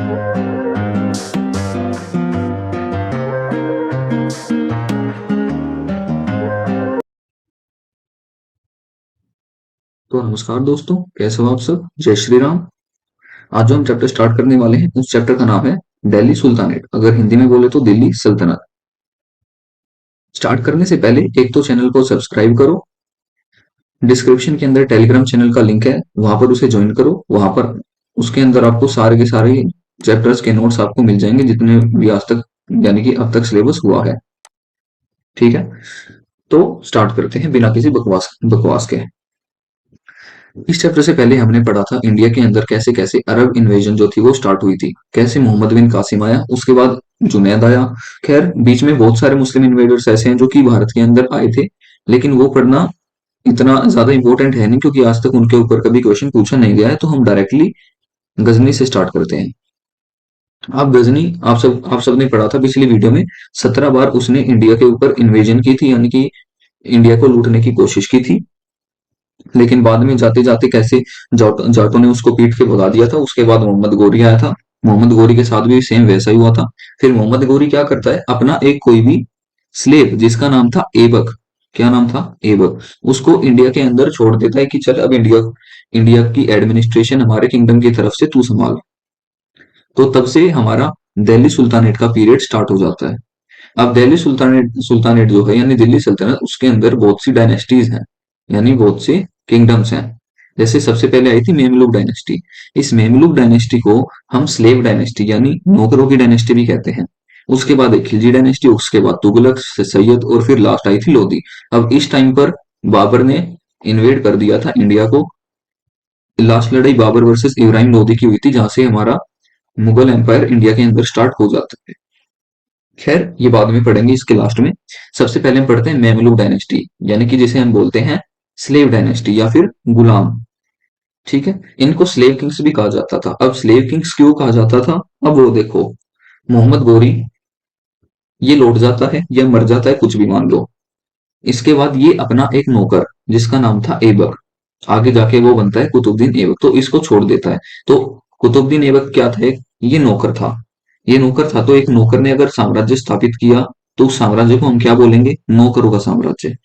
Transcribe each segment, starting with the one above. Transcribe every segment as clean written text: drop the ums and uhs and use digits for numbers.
तो नमस्कार दोस्तों, कैसे हो आप सब। जय श्री राम। आज जो हम चैप्टर स्टार्ट करने वाले हैं उस चैप्टर का नाम है दिल्ली सुल्तानेट, अगर हिंदी में बोले तो दिल्ली सल्तनत। स्टार्ट करने से पहले एक तो चैनल को सब्सक्राइब करो, डिस्क्रिप्शन के अंदर टेलीग्राम चैनल का लिंक है, वहां पर उसे ज्वाइन करो। वहां पर उसके अंदर आपको सारे के सारे चैप्टर्स के नोट्स आपको मिल जाएंगे जितने भी आज तक यानी कि अब तक सिलेबस हुआ है। ठीक है, तो स्टार्ट करते हैं बिना किसी बकवास बकवास के। इस चैप्टर से पहले हमने पढ़ा था इंडिया के अंदर कैसे कैसे अरब इन्वेजन जो थी वो स्टार्ट हुई थी, कैसे मोहम्मद बिन कासिम आया, उसके बाद जुनैद आया। खैर बीच में बहुत सारे मुस्लिम इन्वेडर्स ऐसे हैं जो कि भारत के अंदर आए थे, लेकिन वो पढ़ना इतना ज्यादा इंपॉर्टेंट है नहीं क्योंकि आज तक उनके ऊपर कभी क्वेश्चन पूछा नहीं गया है। तो हम डायरेक्टली गजनी से स्टार्ट करते हैं। आप गजनी, आप सब ने पढ़ा था पिछली वीडियो में। 17 बार उसने इंडिया के ऊपर इन्वेजन की थी, यानी कि इंडिया को लूटने की कोशिश की थी। लेकिन बाद में जाते जाते कैसे जाटों ने उसको पीट के भगा दिया था। उसके बाद मोहम्मद गोरी आया था, मोहम्मद गोरी के साथ भी सेम वैसा ही हुआ था। फिर मोहम्मद गोरी क्या करता है, अपना एक कोई भी स्लेव जिसका नाम था ऐबक, क्या नाम था, ऐबक, उसको इंडिया के अंदर छोड़ देता है कि चल अब इंडिया इंडिया की एडमिनिस्ट्रेशन हमारे किंगडम की तरफ से तू संभाल। तो तब से हमारा दिल्ली सुल्तानेट का पीरियड स्टार्ट हो जाता है। अब दिल्ली सुल्तानेट सुल्तानेट जो है यानी दिल्ली सल्तनत, उसके अंदर बहुत सी डायनेस्टीज हैं, यानी बहुत से किंगडम्स हैं। जैसे सबसे पहले आई थी मेमलुक डायनेस्टी। इस मेमलुक डायनेस्टी को हम स्लेव डायनेस्टी यानी नौकरों की डायनेस्टी भी कहते हैं। उसके बाद एक खिलजी डायनेस्टी, उसके बाद तुगलक, सैयद, और फिर लास्ट आई थी लोधी। अब इस टाइम पर बाबर ने इन्वेड कर दिया था इंडिया को। लास्ट लड़ाई बाबर वर्सेस इब्राहिम लोधी की हुई थी, जहां से हमारा मुगल एम्पायर इंडिया के अंदर स्टार्ट हो जाता है। खैर ये बाद में पढ़ेंगे इसके लास्ट में। सबसे पहले हम पढ़ते हैं मेमलुक डायनेस्टी, यानी कि जिसे हम बोलते हैं स्लेव डायनेस्टी या फिर गुलाम। ठीक है, इनको स्लेव किंग्स भी कहा जाता था। अब स्लेव किंग्स क्यों कहा जाता था, अब वो देखो, मोहम्मद गोरी ये लौट जाता है या मर जाता है, कुछ भी मान लो। इसके बाद ये अपना एक नौकर जिसका नाम था ऐबक, आगे जाके वो बनता है कुतुबुद्दीन ऐबक, तो इसको छोड़ देता है। तो कुतुबुद्दीन ऐबक क्या था, ये नौकर था। ये नौकर था, तो एक नौकर ने अगर साम्राज्य स्थापित किया तो उस साम्राज्य को हम क्या बोलेंगे, नौकरों का साम्राज्य।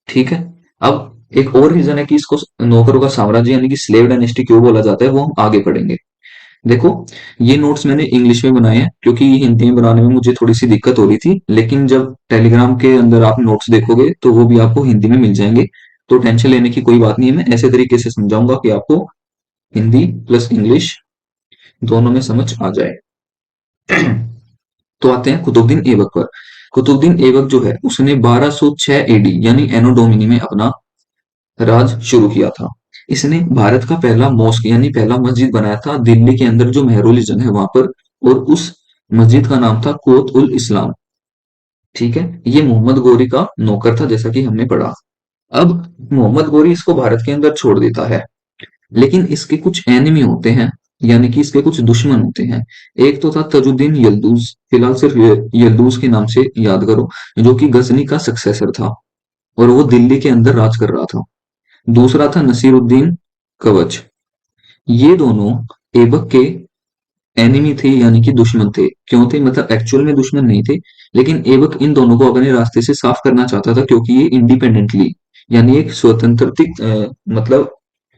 ठीक है, अब एक और रीजन है कि इसको नौकरों का साम्राज्य यानी कि स्लेव डायनेस्टी क्यों बोला जाता है, वो हम आगे पढ़ेंगे। देखो, ये नोट्स मैंने इंग्लिश में बनाए हैं क्योंकि हिंदी में बनाने में मुझे थोड़ी सी दिक्कत हो रही थी, लेकिन जब टेलीग्राम के अंदर आप नोट्स देखोगे तो वो भी आपको हिंदी में मिल जाएंगे। तो टेंशन लेने की कोई बात नहीं है, मैं ऐसे तरीके से समझाऊंगा कि आपको हिंदी प्लस इंग्लिश दोनों में समझ आ जाए। तो आते हैं कुतुबुद्दीन ऐबक पर। कुतुबुद्दीन ऐबक जो है उसने 1206 एडी यानी एनो डोमिनी में अपना राज शुरू किया था। इसने भारत का पहला मॉस्क यानी पहला मस्जिद बनाया था दिल्ली के अंदर जो मेहरुल जंग है वहां पर, और उस मस्जिद का नाम था कोत उल इस्लाम। ठीक है, ये मोहम्मद गोरी का नौकर था जैसा कि हमने पढ़ा। अब मोहम्मद गोरी इसको भारत के अंदर छोड़ देता है, लेकिन इसके कुछ एनिमी होते हैं, यानी कि इसके कुछ दुश्मन होते हैं। एक तो था तजुद्दीन यल्दूज, फिलहाल सिर्फ यल्दूज के नाम से याद करो, जो कि गजनी का सक्सेसर था और वो दिल्ली के अंदर राज कर रहा था। दूसरा था नसीरुद्दीन कवच। ये दोनों ऐबक के एनिमी थे यानी कि दुश्मन थे। क्यों थे, मतलब एक्चुअल में दुश्मन नहीं थे, लेकिन ऐबक इन दोनों को अपने रास्ते से साफ करना चाहता था क्योंकि ये इंडिपेंडेंटली यानी एक मतलब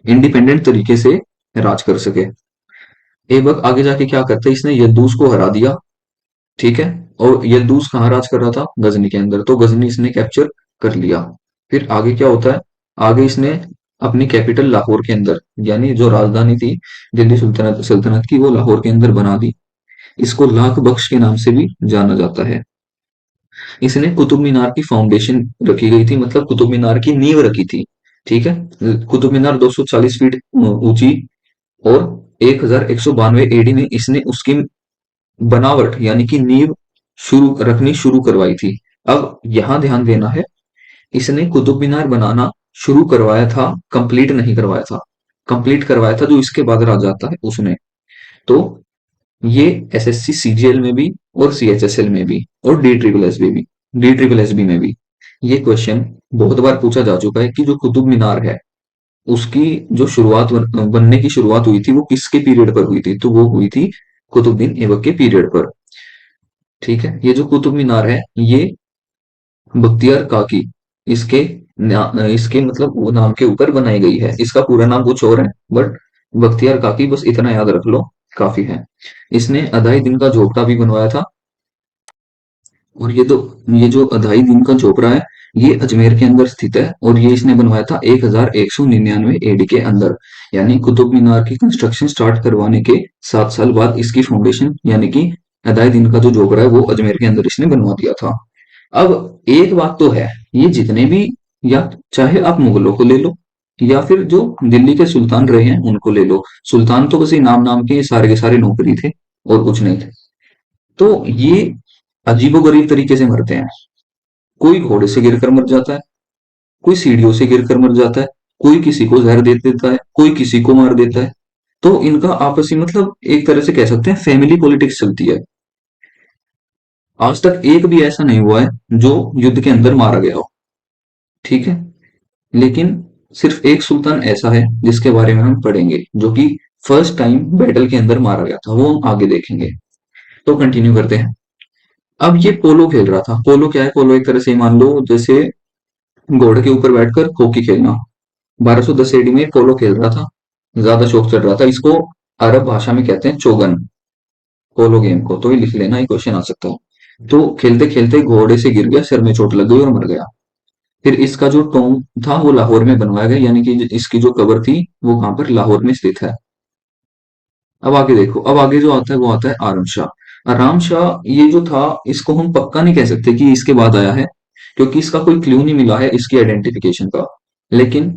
इंडिपेंडेंट तरीके से राज कर सके। ऐबक आगे जाके क्या करता है, इसने यल्दूस को हरा दिया। ठीक है, और यल्दूस कहाँ राज कर रहा था, गजनी के अंदर, तो गजनी इसने कैप्चर कर लिया। फिर आगे क्या होता है, आगे इसने अपनी कैपिटल लाहौर के अंदर यानी जो राजधानी थी दिल्ली सुल्तानत सल्तनत की वो लाहौर के अंदर बना दी। इसको लाख बख्श के नाम से भी जाना जाता है। इसने कुतुब मीनार की फाउंडेशन रखी गई थी, मतलब कुतुब मीनार की नींव रखी थी। ठीक है, कुतुब मीनार 240 फीट ऊंची, और 1192 एडी में इसने उसकी बनावट यानी कि नींव शुरू करवाई थी। अब यहां ध्यान देना है, इसने कुतुब मीनार बनाना शुरू करवाया था, कंप्लीट नहीं करवाया था। कंप्लीट करवाया था जो इसके बाद राजा आता है उसने। तो ये एसएससी सीजीएल में भी और सीएचएसएल में भी और डी ट्रिपल एस बी में भी ये क्वेश्चन बहुत बार पूछा जा चुका है कि जो कुतुब मीनार है उसकी जो बनने की शुरुआत हुई थी वो किसके पीरियड पर हुई थी, तो वो हुई थी कुतुबुद्दीन ऐबक के पीरियड पर। ठीक है, ये जो कुतुब मीनार है ये बख्तियार काकी इसके इसके मतलब वो नाम के ऊपर बनाई गई है। इसका पूरा नाम कुछ और है, बट बख्तियार काकी बस इतना याद रख लो, काफी है। इसने अढ़ाई दिन का झोपड़ा भी बनवाया था। और ये जो अढ़ाई दिन का झोपड़ा है ये अजमेर के अंदर स्थित है, और ये इसने बनवाया था 1199 एडी के अंदर। यानी कुतुब मीनार की कंस्ट्रक्शन स्टार्ट करवाने के 7 साल बाद इसकी फाउंडेशन यानी कि अढ़ाई दिन का जो झोपड़ा है वो अजमेर के अंदर इसने बनवा दिया था। अब एक बात तो है, ये जितने भी, या चाहे आप मुगलों को ले लो या फिर जो दिल्ली के सुल्तान रहे हैं उनको ले लो, सुल्तान तो बस ये नाम नाम के सारे के सारे नौकरी थे और कुछ नहीं थे। तो ये अजीबोगरीब तरीके से मरते हैं। कोई घोड़े से गिरकर मर जाता है, कोई सीढ़ियों से गिरकर मर जाता है, कोई किसी को जहर दे देता है, कोई किसी को मार देता है। तो इनका आपसी मतलब एक तरह से कह सकते हैं फैमिली पॉलिटिक्स चलती है। आज तक एक भी ऐसा नहीं हुआ है जो युद्ध के अंदर मारा गया हो। ठीक है, लेकिन सिर्फ एक सुल्तान ऐसा है जिसके बारे में हम पढ़ेंगे जो कि फर्स्ट टाइम बैटल के अंदर मारा गया था, वो हम आगे देखेंगे। तो कंटिन्यू करते हैं। अब ये पोलो खेल रहा था। पोलो क्या है? पोलो एक तरह से मान लो जैसे घोड़े के ऊपर बैठकर हॉकी खेलना। 1210 एडी में पोलो खेल रहा था, ज्यादा शौक चढ़ रहा था इसको। अरब भाषा में कहते हैं चोगन, पोलो गेम को। तो ये लिख लेना, ये क्वेश्चन आ सकता है। तो खेलते खेलते घोड़े से गिर गया, सिर में चोट लग गई और मर गया। फिर इसका जो टॉम था वो लाहौर में बनवाया गया, यानी कि इसकी जो कब्र थी वो कहां पर, लाहौर में स्थित है। अब आगे देखो, अब आगे जो आता है वो आता है आराम शाह। आराम शाह ये जो था इसको हम पक्का नहीं कह सकते कि इसके बाद आया है, क्योंकि इसका कोई क्लू नहीं मिला है इसकी आइडेंटिफिकेशन का। लेकिन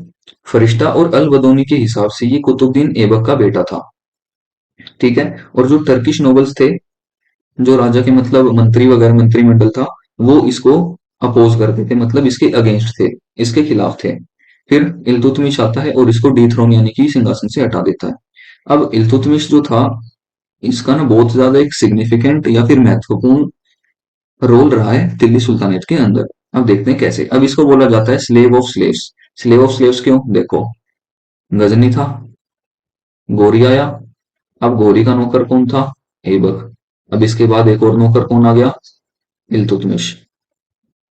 फरिश्ता और अल बदौनी के हिसाब से ये कुतुबुद्दीन ऐबक का बेटा था। ठीक है, और जो टर्किश नोबल्स थे, जो राजा के मतलब मंत्री वगैरह मंत्रिमंडल था, वो इसको अपोज करते थे, मतलब इसके अगेंस्ट थे, इसके खिलाफ थे। फिर इल्तुतमिश आता है और इसको डीथ्रोन यानी कि सिंहासन से हटा देता है। अब इल्तुतमिश जो था इसका ना बहुत ज्यादा एक सिग्निफिकेंट या फिर महत्वपूर्ण रोल रहा है दिल्ली सुल्तानेट के अंदर। अब देखते हैं कैसे। अब इसको बोला जाता है slave of slaves. Slave of slaves क्यों? देखो, गजनी था, गोरी आया। अब गोरी का नौकर कौन था? ऐबक। अब इसके बाद एक और नौकर कौन आ गया? इल्तुतमिश।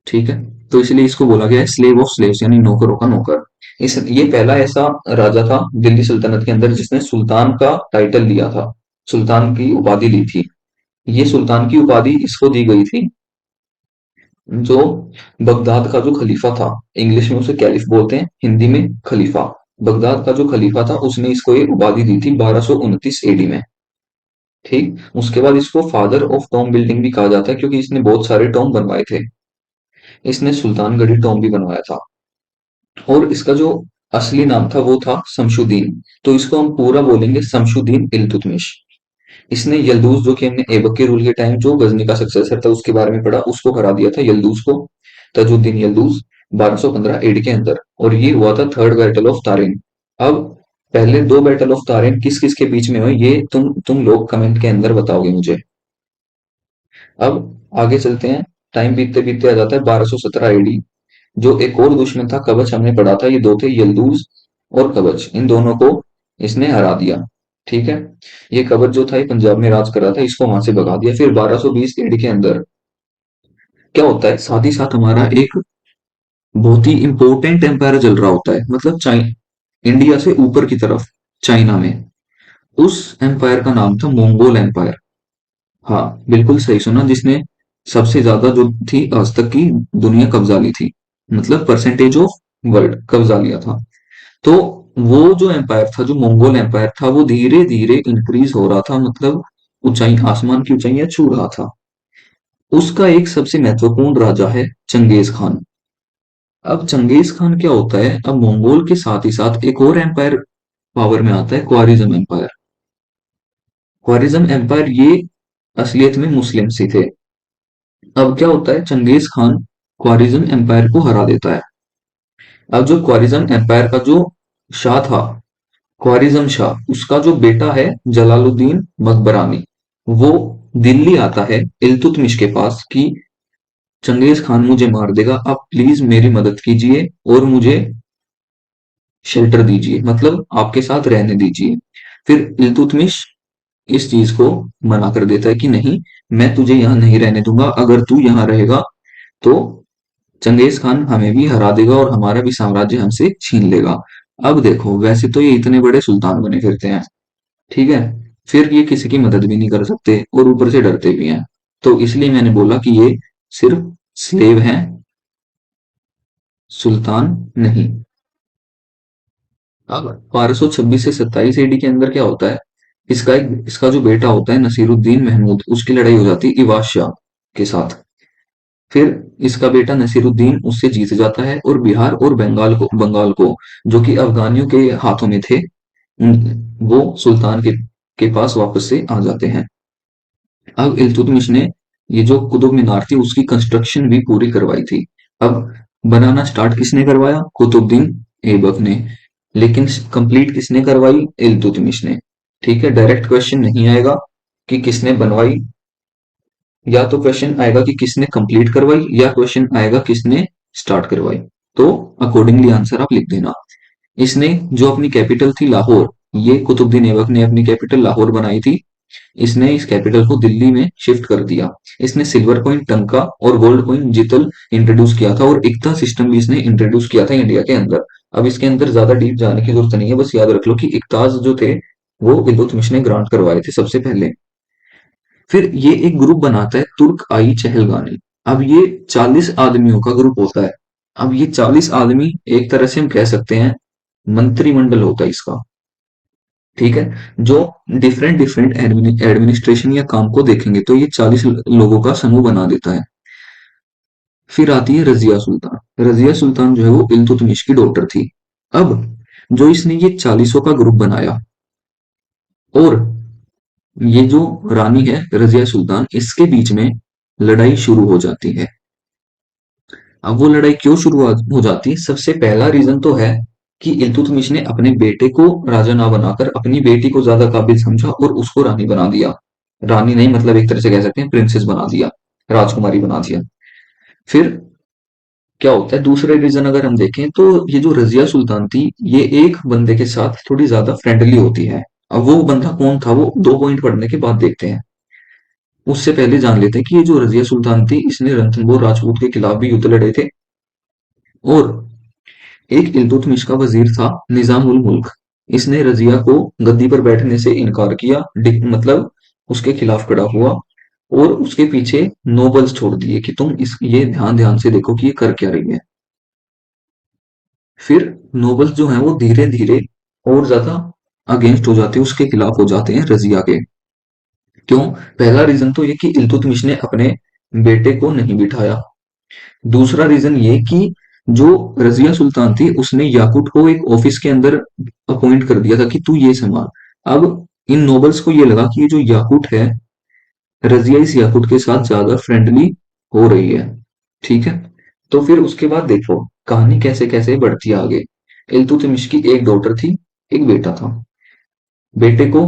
ठीक है, तो इसलिए इसको बोला गया है स्लेव ऑफ स्लेव्स, यानी नौकरों का नौकर। इस ये पहला ऐसा राजा था दिल्ली सल्तनत के अंदर जिसने सुल्तान का टाइटल लिया था, सुल्तान की उपाधि ली थी। ये सुल्तान की उपाधि इसको दी गई थी जो बगदाद का जो खलीफा था, इंग्लिश में उसे कैलिफ बोलते हैं, हिंदी में खलीफा। बगदाद का जो खलीफा था उसने इसको ये उपाधि दी थी 1229 एडी में। ठीक, उसके बाद इसको फादर ऑफ टॉम बिल्डिंग भी कहा जाता है क्योंकि इसने बहुत सारे टॉम बनवाए थे। इसने सुल्तानगढ़ी टॉम भी बनवाया था। और इसका जो असली नाम था वो था शमशुद्दीन, तो इसको हम पूरा बोलेंगे शमशुद्दीन इल्तुतमिश। इसने यल्दूज, जो कि हमने ऐबक के रूल के टाइम जो गजनी का सक्सेसर था उसके बारे में पढ़ा, उसको हरा दिया था, यल्दूज को, तजुद्दीन यल्दूज, 1215 एडी के अंदर। और ये हुआ था थर्ड बैटल ऑफ तारिन। अब पहले दो बैटल ऑफ तारिन किस किस के बीच में हुए ये तुम लोग कमेंट के अंदर बताओगे मुझे। अब आगे चलते हैं। टाइम बीतते बीतते आ जाता है 1217 एडी। जो एक और दुश्मन था कवच, हमने पढ़ा था, ये दो थे, यल्दूज और कवच, इन दोनों को इसने हरा दिया। ठीक है, ये कवच जो था ये पंजाब में राज कर रहा था, इसको वहां से भगा दिया। फिर 1220 एडी के अंदर क्या होता है, साथ ही साथ हमारा एक बहुत ही इंपॉर्टेंट एम्पायर चल रहा होता है, मतलब इंडिया से ऊपर की तरफ, चाइना में। उस एम्पायर का नाम था मंगोल एम्पायर। हाँ, बिल्कुल सही सुना, जिसने सबसे ज्यादा जो थी आज तक की दुनिया कब्जा ली थी, मतलब परसेंटेज ऑफ वर्ल्ड कब्जा लिया था। तो वो जो एम्पायर था, जो मंगोल एम्पायर था, वो धीरे धीरे इंक्रीज हो रहा था, मतलब ऊंचाई, आसमान की ऊंचाइयां छू रहा था। उसका एक सबसे महत्वपूर्ण राजा है चंगेज खान। अब चंगेज खान क्या होता है, अब मंगोल के साथ ही साथ एक और एम्पायर पावर में आता है, ख्वारिज्म एम्पायर। ख्वारिज्म एम्पायर ये असलियत में मुस्लिम ही थे। अब क्या होता है, चंगेज खान ख्वारिज्म एम्पायर को हरा देता है। अब जो ख्वारिज्म एम्पायर का जो शाह था, ख्वारिज्म शाह, उसका जो बेटा है जलालुद्दीन मकबरानी, वो दिल्ली आता है इल्तुतमिश के पास कि चंगेज खान मुझे मार देगा, आप प्लीज मेरी मदद कीजिए और मुझे शेल्टर दीजिए, मतलब आपके साथ रहने दीजिए। फिर इल्तुतमिश इस चीज को मना कर देता है कि नहीं, मैं तुझे यहाँ नहीं रहने दूंगा, अगर तू यहाँ रहेगा तो चंगेज खान हमें भी हरा देगा और हमारा भी साम्राज्य हमसे छीन लेगा। अब देखो, वैसे तो ये इतने बड़े सुल्तान बने फिरते हैं, ठीक है, फिर ये किसी की मदद भी नहीं कर सकते और ऊपर से डरते भी हैं। तो इसलिए मैंने बोला कि ये सिर्फ स्लेव हैं, सुल्तान नहीं। अब 1226 से 27 एडी के अंदर क्या होता है, इसका जो बेटा होता है नसीरुद्दीन महमूद, उसकी लड़ाई हो जाती है इवाज शाह के साथ। फिर इसका बेटा नसीरुद्दीन उससे जीत जाता है और बिहार और बंगाल को जो कि अफगानियों के हाथों में थे, वो सुल्तान के पास वापस से आ जाते हैं। अब इल्तुतमिश ने ये जो कुतुब मीनार थी उसकी कंस्ट्रक्शन भी पूरी करवाई थी। अब बनाना स्टार्ट किसने करवाया, कुतुबुद्दीन ऐबक ने, लेकिन कंप्लीट किसने करवाई, इल्तुतमिश ने। ठीक है, डायरेक्ट क्वेश्चन नहीं आएगा कि किसने बनवाई, या तो क्वेश्चन आएगा कि किसने कंप्लीट करवाई, या क्वेश्चन आएगा किसने स्टार्ट करवाई। तो अकॉर्डिंगली आंसर आप लिख देना। इसने जो अपनी कैपिटल थी लाहौर, ये कुतुबुद्दीन ऐबक ने अपनी कैपिटल लाहौर बनाई थी, इसने इस कैपिटल को दिल्ली में शिफ्ट कर दिया। इसने सिल्वर कॉइन टंका और गोल्ड कॉइन जितल इंट्रोड्यूस किया था, और इक्ता सिस्टम भी इसने इंट्रोड्यूस किया था इंडिया के अंदर। अब इसके अंदर ज्यादा डीप जाने की जरूरत नहीं है, बस याद रख लो कि इक्ताज जो थे वो इल्तुतमिश ने ग्रांट करवाए थे सबसे पहले। फिर ये एक ग्रुप बनाता है तुर्क आई चहलगानी। अब ये 40 आदमियों का ग्रुप होता है। अब ये 40 आदमी एक तरह से हम कह सकते हैं मंत्रिमंडल होता है इसका, ठीक है, जो डिफरेंट डिफरेंट एडमिनिस्ट्रेशन या काम को देखेंगे, तो ये 40 लोगों का समूह बना देता है। फिर आती है रजिया सुल्तान। रजिया सुल्तान जो है वो इल्तुतमिश की डॉटर थी। अब जो इसने ये 40 का ग्रुप बनाया, और ये जो रानी है रजिया सुल्तान, इसके बीच में लड़ाई शुरू हो जाती है। अब वो लड़ाई क्यों शुरू हो जाती है, सबसे पहला रीजन तो है कि इल्तुतमिश ने अपने बेटे को राजा ना बनाकर अपनी बेटी को ज्यादा काबिल समझा और उसको रानी बना दिया। रानी नहीं, मतलब एक तरह से कह सकते हैं प्रिंसेस बना दिया, राजकुमारी बना दिया। फिर क्या होता है, दूसरे रीजन अगर हम देखें तो ये जो रजिया सुल्तान थी, ये एक बंदे के साथ थोड़ी ज्यादा फ्रेंडली होती है। अब वो बंदा कौन था, वो 2 पॉइंट पढ़ने के बाद देखते हैं। उससे पहले जान लेते हैं कि ये जो रजिया सुल्तान थी, इसने रणथंभोर राजपूत के खिलाफ भी युद्ध लड़े थे, और एक इल्तुतमिश का वजीर था निजाम उल मुल्क, इसने रजिया को गद्दी पर बैठने से इनकार किया, मतलब उसके खिलाफ खड़ा हुआ, और उसके पीछे नोबल्स छोड़ दिए कि तुम इस ये ध्यान ध्यान से देखो कि ये कर क्या रही है। फिर नोबल्स जो हैं वो धीरे धीरे और ज्यादा अगेंस्ट हो जाते हैं, उसके खिलाफ हो जाते हैं रजिया के। क्यों, पहला रीजन तो ये कि इल्तुतमिश ने अपने बेटे को नहीं बिठाया। दूसरा रीजन ये कि जो रजिया सुल्तान थी उसने याकूट को एक ऑफिस के अंदर अपॉइंट कर दिया था कि तू ये संभाल। अब इन नोबल्स को ये लगा कि ये जो याकूट है, रजिया इस याकूट के साथ ज्यादा फ्रेंडली हो रही है, ठीक है। तो फिर उसके बाद देखो कहानी कैसे कैसे बढ़ती है आगे। इल्तुतमिश की एक डॉटर थी, एक बेटा था। बेटे को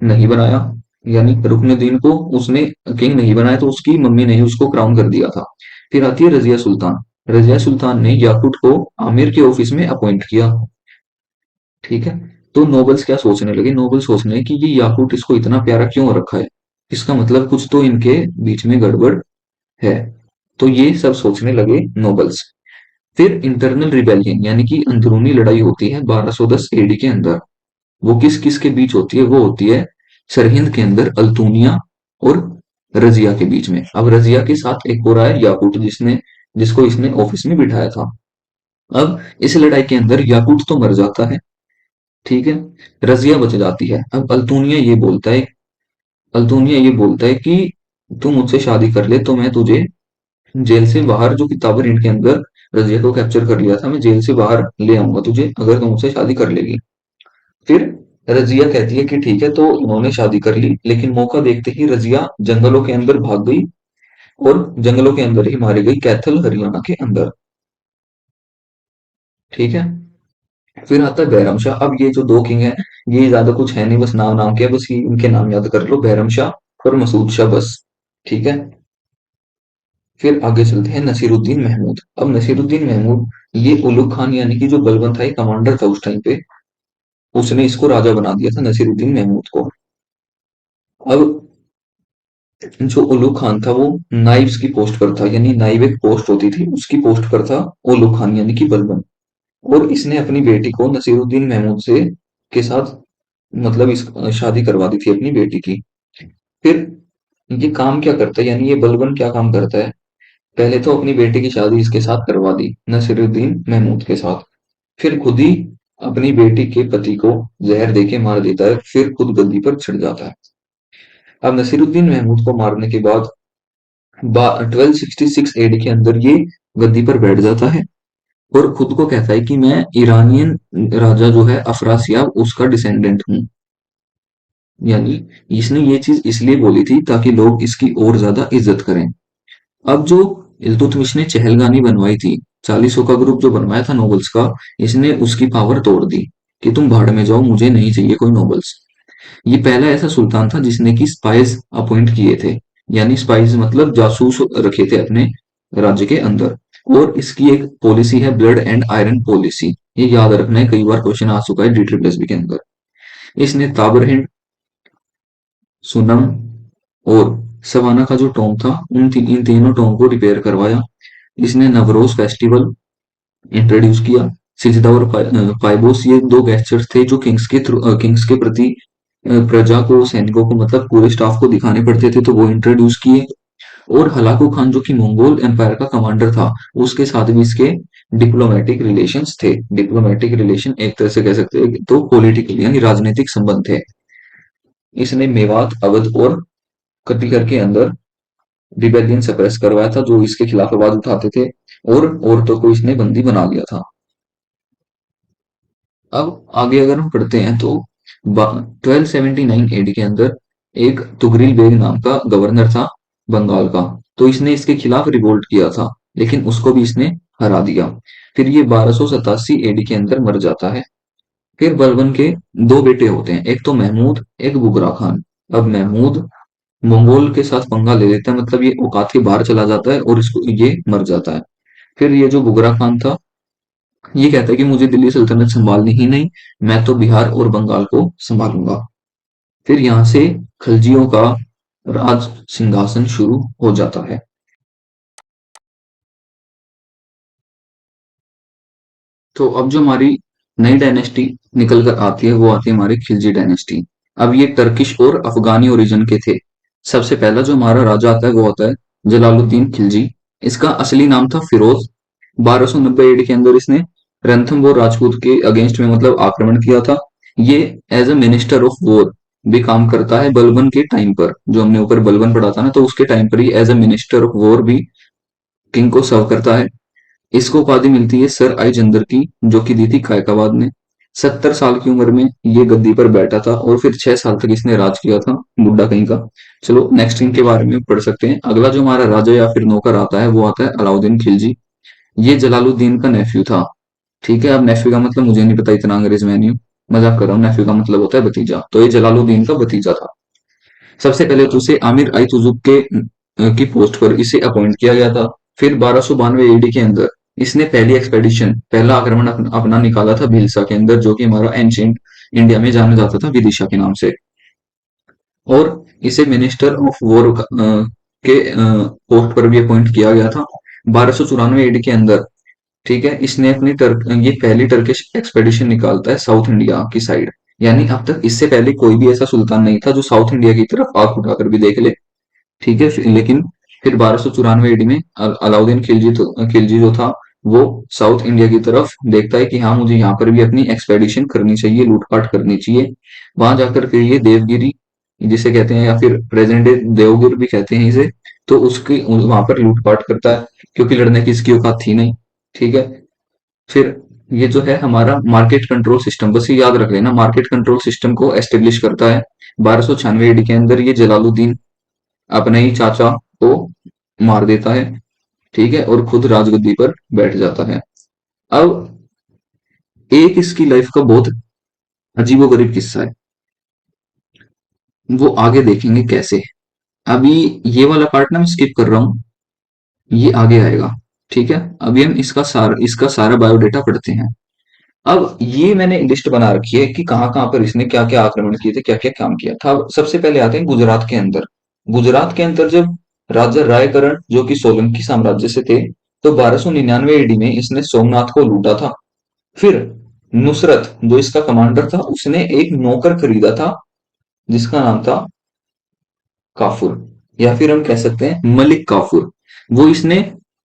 नहीं बनाया, यानी रुकनुद्दीन को उसने किंग नहीं बनाया, तो उसकी मम्मी ने ही उसको क्राउन कर दिया था। फिर आती है रजिया सुल्तान। रजिया सुल्तान ने याकूट को आमिर के ऑफिस में अपॉइंट किया, ठीक है। तो नोबल्स क्या सोचने लगे, नोबल सोचने लगे कि ये याकूट इसको इतना प्यारा क्यों रखा है, इसका मतलब कुछ तो इनके बीच में गड़बड़ है। तो ये सब सोचने लगे नोबल्स। फिर इंटरनल रिबेलियन यानी कि अंदरूनी लड़ाई होती है 1210 एडी के अंदर। वो किस किस के बीच होती है, वो होती है सरहिंद के अंदर अल्तूनिया और रजिया के बीच में। अब रजिया के साथ एक और है याकूट, जिसको इसने ऑफिस में बिठाया था। अब इस लड़ाई के अंदर याकूट तो मर जाता है, ठीक है, रजिया बच जाती है। अब अल्तूनिया ये बोलता है कि तू मुझसे शादी कर ले तो मैं तुझे जेल से बाहर, जो कि ताबरीन के अंदर रजिया को कैप्चर कर लिया था, मैं जेल से बाहर ले आऊंगा तुझे अगर तुम मुझसे शादी कर लेगी। फिर रजिया कहती है कि ठीक है, तो उन्होंने शादी कर ली, लेकिन मौका देखते ही रजिया जंगलों के अंदर भाग गई और जंगलों के अंदर ही मारी गई, कैथल हरियाणा के अंदर, ठीक है। फिर आता है बैरम शाह। अब ये जो दो किंग हैं, ये ज्यादा कुछ है नहीं, बस नाम नाम के हैं, बस ये इनके नाम याद कर लो, बैरम शाह और मसूद शाह, बस, ठीक है। फिर आगे चलते हैं नसीरुद्दीन महमूद। अब नसीरुद्दीन महमूद, ये उलुग खान यानी कि जो बलवंत था कमांडर था उस टाइम पे, उसने इसको राजा बना दिया था नसीरुद्दीन महमूद को। अब जो उल्लू खान था वो नाइब्स की पोस्ट पर था, यानी नाइब एक पोस्ट होती थी, उसकी पोस्ट पर था उल्लू खान यानी कि बलबन। और इसने अपनी बेटी को नसीरुद्दीन महमूद से के साथ मतलब इस शादी करवा दी थी अपनी बेटी की। फिर ये काम क्या करता है, यानी ये बलबन क्या काम करता है, पहले तो अपनी बेटी की शादी इसके साथ करवा दी नसीरुद्दीन महमूद के साथ, फिर खुद ही अपनी बेटी के पति को जहर देके मार देता है, फिर खुद गद्दी पर चढ़ जाता है। अब नसीरुद्दीन महमूद को मारने के बाद 1266 एडी के अंदर ये गद्दी पर बैठ जाता है और खुद को कहता है कि मैं ईरानियन राजा जो है अफरासियाब उसका डिसेंडेंट हूँ। यानी इसने ये चीज इसलिए बोली थी ताकि लोग इसकी और ज्यादा इज्जत करें। अब जो इल्तुतमिश ने चहलगानी बनवाई थी, 40 का ग्रुप जो बनवाया था नोबल्स का, इसने उसकी पावर तोड़ दी कि तुम भाड़ में जाओ, मुझे नहीं चाहिए कोई नोबल्स। ये पहला ऐसा सुल्तान था जिसने की स्पाइस अपॉइंट किए थे, यानी स्पाइस मतलब जासूस रखे थे अपने राज्य के अंदर। और इसकी एक पॉलिसी है ब्लड एंड आयरन पॉलिसी, ये याद रखना है, कई बार क्वेश्चन आ चुका है DSSB के अंदर। इसने ताबरहिंड, सुनम और सवाना का जो टॉम था इन तीनों टॉम को रिपेयर करवाया। इसने नवरोज फेस्टिवल इंट्रोड्यूस किया। सिजदा और पाइबोस ये दो गेस्चर्स थे जो किंग्स के प्रति प्रजा को, सैनिकों को, मतलब पूरे स्टाफ को दिखाने पड़ते थे, तो वो इंट्रोड्यूस किए। और हलाकू खान जो कि मंगोल एम्पायर का कमांडर था, उसके साथ भी इसके डिप्लोमेटिक रिलेशंस थे। डिप्लोमेटिक रिलेशन एक तरह से कह सकते हैं तो पॉलिटिकल यानी राजनीतिक संबंध थे। इसने मेवात, अवध और कतिकर के अंदर रिबेलियन सप्रेस करवाया था जो इसके खिलाफ आवाज उठाते थे, और औरतों को इसने बंदी बना लिया था। अब आगे अगर हम पढ़ते हैं तो 1279 एडी के अंदर एक तुगरिल बेग नाम का गवर्नर था बंगाल का, तो इसने इसके खिलाफ रिवोल्ट किया था, लेकिन उसको भी इसने हरा दिया। फिर ये 1287 एडी के अंदर मर जाता है। फिर बलबन के दो बेटे होते हैं, एक तो महमूद, एक बुगरा खान। अब महमूद मंगोल के साथ पंगा ले लेता है, मतलब ये औकात के बाहर चला जाता है और इसको ये मर जाता है। फिर ये जो बुगरा खान था, ये कहता है कि मुझे दिल्ली सल्तनत संभालनी ही नहीं, मैं तो बिहार और बंगाल को संभालूंगा। फिर यहाँ से खलजियों का राज सिंहासन शुरू हो जाता है। तो अब जो हमारी नई डायनेस्टी निकल कर आती है वो आती है हमारी खिलजी डायनेस्टी। अब ये टर्किश और अफगानी ओरिजिन के थे। सबसे पहला जो हमारा राजा आता है वो होता है जलालुद्दीन खिलजी। इसका असली नाम था फिरोज। 1290 एडी के अंदर इसने रणथंबोर राजपूत के अगेंस्ट में मतलब आक्रमण किया था। ये as a minister of war भी काम करता है बलबन के टाइम पर, जो हमने ऊपर बलबन पढ़ा था ना, तो उसके टाइम पर ही as a minister of war भी किंग को सर्व करता है। इसको उपाधि मिलती है सर आई जंदर की, जो कि दी थी कायकाबाद ने। 70 साल की उम्र में ये गद्दी पर बैठा था और फिर 6 साल तक इसने राज किया था, बुढ़ा कहीं का। चलो नेक्स्ट इनके बारे में पढ़ सकते हैं। अगला जो हमारा राजा या फिर नौकर आता है वो आता है अलाउद्दीन खिलजी। ये जलालुद्दीन का नेफ्यू था। ठीक है, अब नेफ्यू का मतलब मुझे नहीं पता, इतना अंग्रेज में नहीं हूँ, मजाक कर रहा हूँ। नेफ्यू का मतलब होता है भतीजा, तो ये जलालुद्दीन का भतीजा था। सबसे पहले तो उसे आमिर आई तुजुक के की पोस्ट पर इसे अपॉइंट किया गया था। फिर 1292 एडी के अंदर इसने पहली एक्सपेडिशन, पहला आक्रमण अपना निकाला था भीलसा के अंदर, जो कि हमारा एंशियंट इंडिया में जाना जाता था विदिशा के नाम से। और इसे मिनिस्टर ऑफ वॉर के पोस्ट पर भी अपॉइंट किया गया था 1294 एडी के अंदर। ठीक है, इसने अपनी ये पहली टर्किश एक्सपेडिशन निकालता है साउथ इंडिया की साइड। यानी अब तक इससे पहले कोई भी ऐसा सुल्तान नहीं था जो साउथ इंडिया की तरफ आंख उठाकर भी देख ले। ठीक है, लेकिन फिर 1294 ईडी में अलाउद्दीन खिलजी जो था वो साउथ इंडिया की तरफ देखता है कि हाँ मुझे यहाँ पर भी अपनी एक्सपेडिशन करनी चाहिए, लूटपाट करनी चाहिए। वहां जाकर फिर ये देवगिरी जिसे कहते हैं, या फिर प्रेजेंट डे देवगिर भी कहते हैं इसे, तो उसकी वहां पर लूटपाट करता है क्योंकि लड़ने की इसकी औकात थी नहीं। ठीक है, फिर ये जो है हमारा मार्केट कंट्रोल सिस्टम, बस ये याद रख लेना, मार्केट कंट्रोल सिस्टम को एस्टेब्लिश करता है 1296 ईडी के अंदर। ये जलालुद्दीन अपने ही चाचा को मार देता है। ठीक है, और खुद राजगद्दी पर बैठ जाता है। अब एक इसकी लाइफ का बहुत अजीबोगरीब किस्सा है, वो आगे देखेंगे कैसे। अभी ये वाला पार्ट ना मैं स्किप कर रहा हूँ, ये आगे आएगा। ठीक है, अभी हम इसका सारा बायोडेटा पढ़ते हैं। अब ये मैंने लिस्ट बना रखी है कि कहाँ कहाँ पर इसने क्या क्या आक्रमण किए थे, क्या क्या काम किया था। अब सबसे पहले आते हैं गुजरात के अंदर। गुजरात के अंदर जब राजा रायकरण जो कि सोलंकी साम्राज्य से थे, तो 1299 ईडी में इसने सोमनाथ को लूटा था। फिर नुसरत जो इसका कमांडर था, उसने एक नौकर खरीदा था जिसका नाम था काफुर, या फिर हम कह सकते हैं मलिक काफुर। वो इसने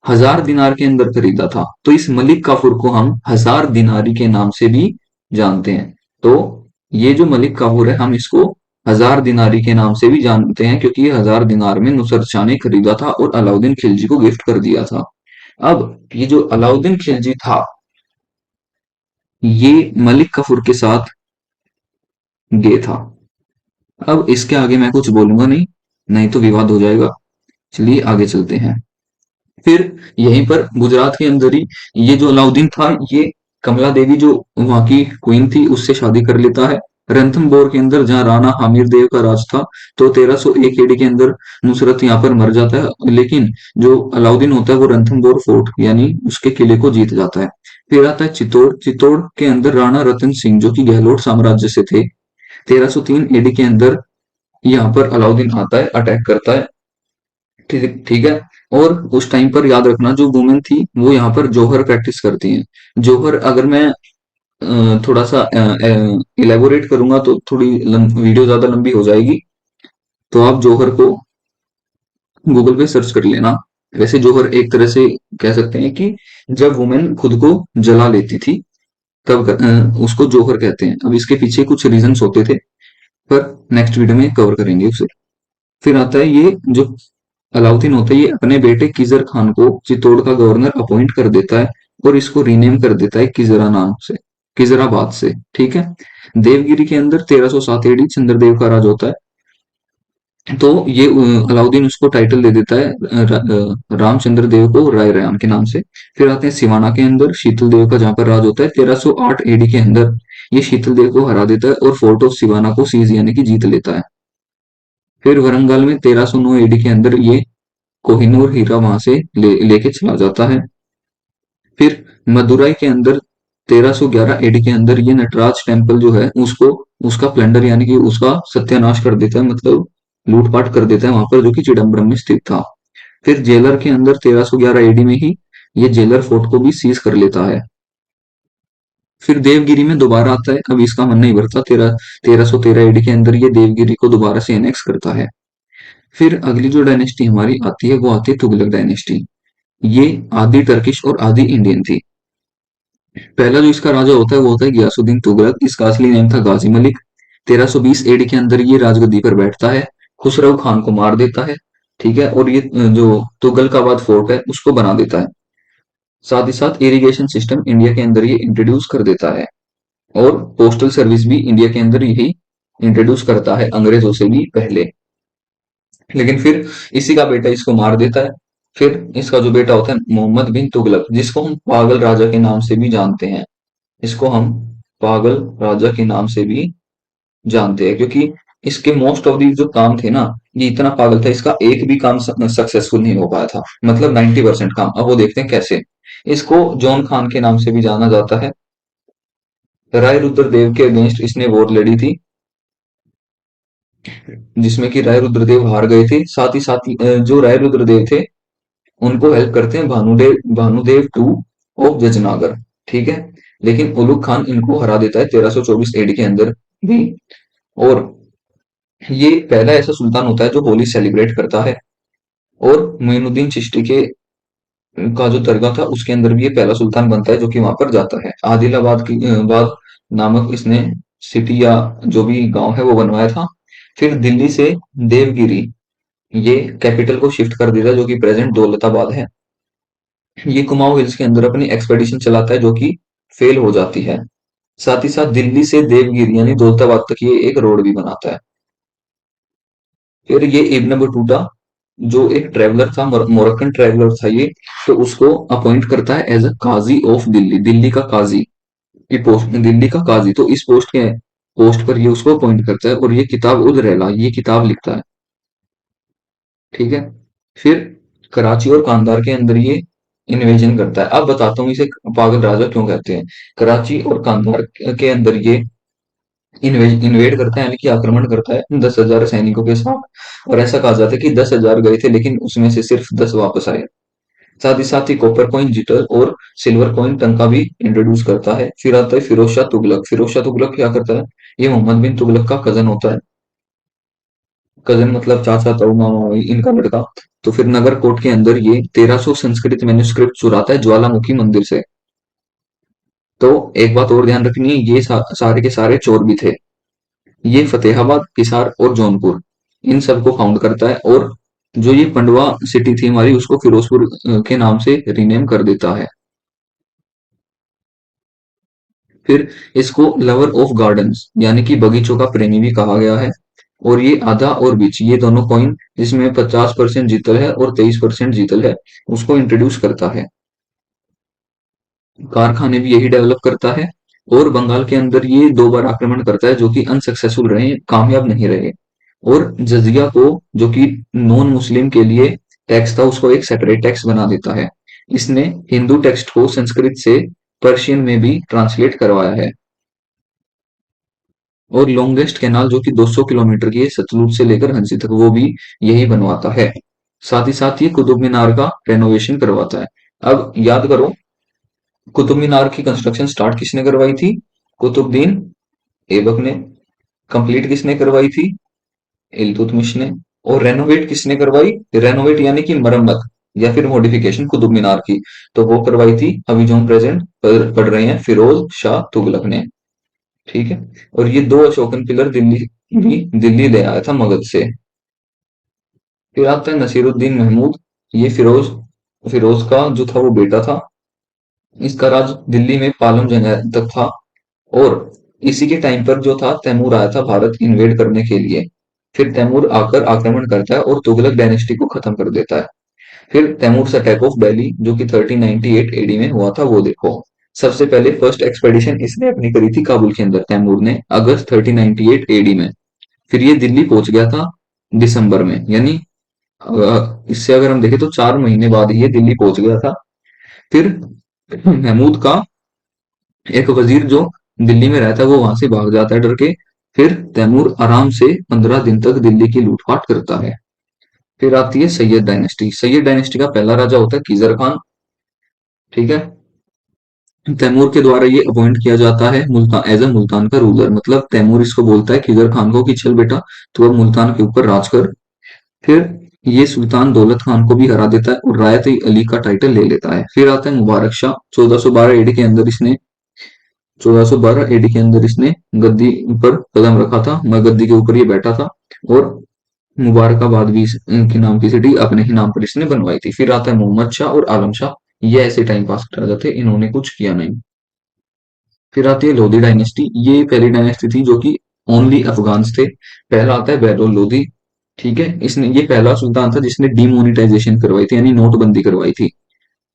1000 दिनार के अंदर खरीदा था, तो इस मलिक काफुर को हम 1000 दिनारी के नाम से भी जानते हैं। तो ये जो मलिक काफुर है, हम इसको 1000 दिनारी के नाम से भी जानते हैं, क्योंकि ये 1000 दिनार में नुसरत शाह ने खरीदा था और अलाउद्दीन खिलजी को गिफ्ट कर दिया था। अब ये जो अलाउद्दीन खिलजी था, ये मलिक काफुर के साथ गे था। अब इसके आगे मैं कुछ बोलूंगा नहीं, नहीं तो विवाद हो जाएगा। चलिए आगे चलते हैं। फिर यहीं पर गुजरात के अंदर ही ये जो अलाउद्दीन था, ये कमला देवी जो वहां की क्वीन थी उससे शादी कर लेता है। रणथंभौर के अंदर जहां राणा हामिर देव का राज था, तो 1301 एडी के अंदर नुसरत यहाँ पर मर जाता है, लेकिन जो अलाउद्दीन होता है वो रणथंभौर फोर्ट यानी उसके किले को जीत जाता है। फिर आता है चित्तौड़। चित्तौड़ के अंदर राणा रतन सिंह जो कि गहलोत साम्राज्य से थे, 1303 एडी के अंदर यहाँ पर अलाउद्दीन आता है, अटैक करता है। ठीक ठीक है। और उस टाइम पर याद रखना, जो वुमेन थी वो यहाँ पर जोहर प्रैक्टिस करती हैं। जोहर अगर मैं थोड़ा सा इलेबोरेट करूंगा तो थोड़ी वीडियो ज्यादा लंबी हो जाएगी, तो आप जोहर को गूगल पे सर्च कर लेना। वैसे जोहर एक तरह से कह सकते हैं कि जब वुमेन खुद को जला लेती थी, तब उसको जोहर कहते हैं। अब इसके पीछे कुछ रीजंस होते थे, पर नेक्स्ट वीडियो में कवर करेंगे उसे। फिर आता है ये जो अलाउद्दीन होता है, ये अपने बेटे किजर खान को चित्तौड़ का गवर्नर अपॉइंट कर देता है और इसको रीनेम कर देता है किजरा नाम से, किजराबाद से। ठीक है। देवगिरी के अंदर 1307 एडी चंद्रदेव का राज होता है, तो ये अलाउद्दीन उसको टाइटल दे देता है रामचंद्र देव को राय रैम के नाम से। फिर आते हैं सिवाना के अंदर शीतल देव का जहां पर राज होता है, 1308 एडी के अंदर ये शीतल देव को हरा देता है और फोर्ट ऑफ सिवाना को सीज यानी कि जीत लेता है। फिर वरंगल में 1309 एडी के अंदर ये कोहिनूर हीरा वहां से लेके चला जाता है। फिर मदुरई के अंदर 1311 एडी के अंदर ये नटराज टेम्पल जो है उसको उसका प्लंडर यानी कि उसका सत्यानाश कर देता है, मतलब लूटपाट कर देता है वहां पर, जो कि चिदम्बरम में स्थित था। फिर जेलर के अंदर 1311 एडी में ही ये जेलर फोर्ट को भी सीज कर लेता है। फिर देवगिरी में दोबारा आता है, अब इसका मन नहीं भरता, 1313 एडी के अंदर ये देवगिरी को दोबारा से एनेक्स करता है। फिर अगली जो डायनेस्टी हमारी आती है वो आती है तुगलक डायनेस्टी। ये आधी टर्किश और आधी इंडियन थी। पहला जो इसका राजा होता है वो होता है गयासुद्दीन तुगलक। इसका असली नेम था गाजी मलिक। 1320 एडी के अंदर ये राजगद्दी पर बैठता है, खुसरो खान को मार देता है। ठीक है। और ये जो तुगलकाबाद फोर्ट है उसको बना देता है। साथ ही साथ इरिगेशन सिस्टम इंडिया के अंदर ये इंट्रोड्यूस कर देता है, और पोस्टल सर्विस भी इंडिया के अंदर यही इंट्रोड्यूस करता है अंग्रेजों से भी पहले। लेकिन फिर इसी का बेटा इसको मार देता है। फिर इसका जो बेटा होता है मोहम्मद बिन तुगलक, जिसको हम पागल राजा के नाम से भी जानते हैं, इसको हम पागल राजा के नाम से भी जानते हैं, क्योंकि इसके मोस्ट ऑफ दी जो काम थे ना, ये इतना पागल था, इसका एक भी काम सक्सेसफुल नहीं हो पाया था, मतलब 90% काम। अब वो देखते हैं कैसे। इसको जॉन खान के नाम से भी जाना जाता है। राय रुद्रदेव के अगेंस्ट इसने वॉर लड़ी थी, जिसमें कि राय रुद्रदेव हार गए थे। साथ ही साथ जो राय रुद्रदेव थे उनको हेल्प करते हैं भानुदेव भानुदेव टू ऑफ जजनागर। ठीक है। लेकिन उलुग खान इनको हरा देता है 1324 एडी के अंदर भी। और ये पहला ऐसा सुल्तान होता है जो होली सेलिब्रेट करता है। और मोइनुद्दीन चिश्ती के का जो दरगाह था उसके अंदर भी ये पहला सुल्तान बनता है जो कि वहां पर जाता है। आदिलाबाद की बाद नामक इसने सिटी या जो भी गांव है वो बनवाया था। फिर दिल्ली से देवगिरी ये कैपिटल को शिफ्ट कर देता है, जो कि प्रेजेंट दौलताबाद है। ये कुमाऊं हिल्स के अंदर अपनी एक्सपेडिशन चलाता है जो कि फेल हो जाती है। साथ ही साथ दिल्ली से देवगिरी यानी दौलताबाद तक ये एक रोड भी बनाता है। फिर ये इब्न बटूटा जो एक ट्रेवलर था, मोरक्कन ट्रेवलर था ये, तो उसको अपॉइंट करता है as a qazi of Delhi, Delhi का काजी की पोस्ट, दिल्ली का काजी। तो इस पोस्ट पर ये उसको अपॉइंट करता है, और ये किताब उद रहला ये किताब लिखता है। ठीक है। फिर कराची और कांधार के अंदर ये इन्वेजन करता है। अब बताता हूँ इसे पागल राजा क्यों कहते हैं। कराची और कांधार के अंदर ये इन्वेड करता है, यानी कि आक्रमण करता है 10,000 सैनिकों के साथ। और ऐसा कहा जाता है कि 10,000 गए थे लेकिन उसमें से सिर्फ 10 वापस आए। साथ ही कॉपर कॉइन जिटर और सिल्वर कॉइन टंका भी इंट्रोड्यूस करता है। फिर आता है फिरोज शाह तुगलक। फिरोज शाह तुगलक क्या करता है, ये मोहम्मद बिन तुगलक का कजन होता है। कजन मतलब चाचा ताऊ मामा मामी इनका लड़का। तो फिर नगर कोट के अंदर ये 1300 संस्कृत मैन्युस्क्रिप्ट चुराता है ज्वालामुखी मंदिर से। तो एक बात और ध्यान रखनी है, ये सारे के सारे चोर भी थे। ये फतेहाबाद, हिसार और जौनपुर इन सबको फाउंड करता है। और जो ये पंडवा सिटी थी हमारी, उसको फिरोजपुर के नाम से रीनेम कर देता है। फिर इसको लवर ऑफ गार्डन्स यानी कि बगीचों का प्रेमी भी कहा गया है। और ये आधा और बीच ये दोनों कॉइन, जिसमें 50% जीतल है और 23% जीतल है, उसको इंट्रोड्यूस करता है। कारखाने भी यही डेवलप करता है। और बंगाल के अंदर ये 2 बार आक्रमण करता है जो कि अनसक्सेसफुल रहे, कामयाब नहीं रहे। और जजिया को, जो कि नॉन मुस्लिम के लिए टैक्स था, उसको एक सेपरेट टैक्स बना देता है। इसने हिंदू टेक्स्ट को संस्कृत से पर्शियन में भी ट्रांसलेट करवाया है। और लॉन्गेस्ट कैनाल जो कि 200 किलोमीटर की है सतलुज से लेकर हंसी तक, वो भी यही बनवाता है। साथ ही कुतुब मीनार का रेनोवेशन करवाता है। अब याद करो, कुतुब मीनार की कंस्ट्रक्शन स्टार्ट किसने करवाई थी, कुतुबुद्दीन ऐबक ने। कंप्लीट किसने करवाई थी, इल्तुतमिश ने। और रेनोवेट किसने करवाई, रेनोवेट यानी कि मरम्मत या फिर मॉडिफिकेशन कुतुब मीनार की, तो वो करवाई थी, अभी जो हम प्रेजेंट पढ़ रहे हैं, फिरोज शाह तुगलक ने। ठीक है। और ये 2 अशोकन पिलर दिल्ली भी दिल्ली ले आया था मगध से। फिर आता है नसीरुद्दीन महमूद। ये फिरोज फिरोज का जो था वो बेटा था। इसका राज दिल्ली में पालम जंग तक था। और इसी के टाइम पर जो था, तैमूर आया था भारत इन्वेड करने के लिए। फिर तैमूर आकर आक्रमण करता है और तुगलक डायनेस्टी को खत्म कर देता है। फिर तैमूर अटैक ऑफ दिल्ली जो कि 1398 एडी में हुआ था, वो देखो। सबसे पहले फर्स्ट एक्सपेडिशन इसने अपनी करी थी काबुल के अंदर, तैमूर ने, अगस्त 1398 एडी में। फिर ये दिल्ली पहुंच गया था दिसंबर में, यानी इससे अगर हम देखें तो 4 महीने बाद ही ये दिल्ली पहुंच गया था। फिर महमूद का एक वजीर जो दिल्ली में रहता है वो वहां से भाग जाता है डर के। फिर तैमूर आराम से 15 दिन तक दिल्ली की लूटपाट करता है। फिर आती है सैयद डायनेस्टी। सैयद डायनेस्टी का पहला राजा होता है खिजर खान। ठीक है। तैमूर के द्वारा ये अपॉइंट किया जाता है मुल्तान, एज अ मुल्तान का रूलर। मतलब तैमूर इसको बोलता है खिजर खान को कि चल बेटा, तू अब मुल्तान के ऊपर राज कर। फिर ये सुल्तान दौलत खान को भी हरा देता है और रायत अली का टाइटल ले लेता है। फिर आता है मुबारक शाह। 1412 एडी के अंदर इसने 1412 एडी के अंदर इसने गद्दी पर कदम रखा था, मैं गद्दी के ऊपर ये बैठा था। और मुबारकाबाद भी इनके नाम की सिटी अपने ही नाम पर इसने बनवाई थी। फिर आता है मोहम्मद शाह और आलम शाह। ये ऐसे टाइम पास कर रहे थे, इन्होंने कुछ किया नहीं। फिर आती है लोधी डायनेस्टी। ये पहली डायनेस्टी थी जो कि ओनली अफगान्स थे। पहला आता है बहलोल लोधी। ठीक है। इसने ये पहला सुल्तान था जिसने डीमोनिटाइजेशन करवाई थी, यानी नोटबंदी करवाई थी।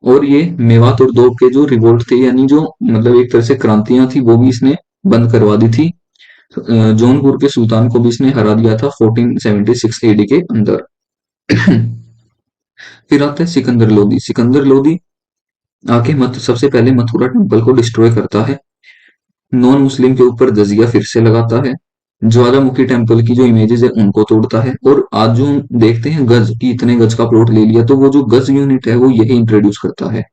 और ये मेवात और दोब के जो रिवोल्ट थे, यानी जो मतलब एक तरह से क्रांतियां थी, वो भी इसने बंद करवा दी थी। जौनपुर के सुल्तान को भी इसने हरा दिया था 1476 एडी के अंदर। फिर आता है सिकंदर लोदी। सिकंदर लोदी आके मत सबसे पहले मथुरा टेम्पल को डिस्ट्रॉय करता है। नॉन मुस्लिम के ऊपर जजिया फिर से लगाता है। ज्वालामुखी टेम्पल की जो इमेजेस है उनको तोड़ता है। और आज जो हम देखते हैं गज की, इतने गज का प्लॉट ले लिया, तो वो जो गज यूनिट है वो यही इंट्रोड्यूस करता है।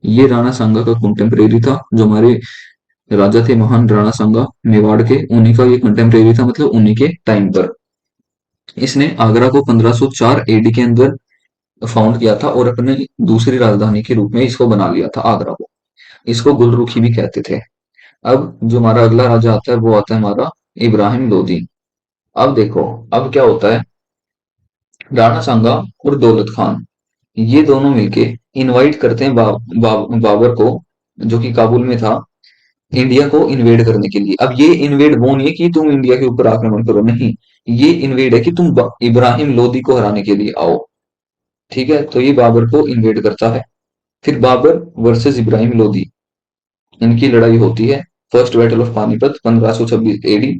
ये राणा सांगा का कंटेम्परेरी था, जो हमारे राजा थे महान राणा सांगा मेवाड़ के, उन्हीं का ये कंटेम्परेरी था, मतलब उन्हीं के टाइम पर। इसने आगरा को 1504 एडी के अंदर फाउंड किया था और अपने दूसरी राजधानी के रूप में इसको बना लिया था आगरा को। इसको गुलरुखी भी कहते थे। अब जो हमारा अगला राजा आता है वो आता है हमारा इब्राहिम लोदी। अब देखो, अब क्या होता है, राणा सांगा और दौलत खान ये दोनों मिलके इनवाइट करते हैं बाबर को, जो कि काबुल में था, इंडिया को इन्वेड करने के लिए। अब ये इन्वेड वो नहीं है कि तुम इंडिया के ऊपर आक्रमण करो, नहीं। ये इन्वेड है कि तुम इब्राहिम लोदी को हराने के लिए आओ। ठीक है। तो ये बाबर को इन्वेड करता है। फिर बाबर वर्सेस इब्राहिम लोदी, इनकी लड़ाई होती है। First battle of Panipat 1526 AD.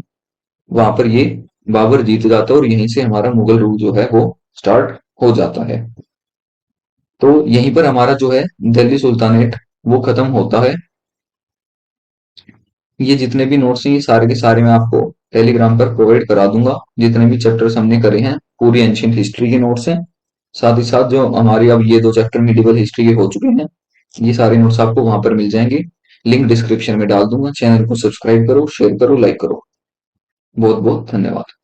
वहां पर ये बाबर जीत जाता है और यहीं से हमारा मुगल रूल जो है वो स्टार्ट हो जाता है। तो यहीं पर हमारा जो है दिल्ली सुल्तानेट वो खत्म होता है। ये जितने भी नोट्स हैं ये सारे के सारे मैं आपको टेलीग्राम पर प्रोवाइड करा दूंगा। जितने भी चैप्टर्स हमने करे हैं पूरी एंशियंट हिस्ट्री के नोट्स हैं। साथ ही साथ जो हमारी अब ये 2 चैप्टर मिडिवल हिस्ट्री के हो चुके हैं, ये सारे नोट्स आपको वहां पर मिल जाएंगे। लिंक डिस्क्रिप्शन में डाल दूंगा। चैनल को सब्सक्राइब करो, शेयर करो, लाइक करो। बहुत बहुत धन्यवाद।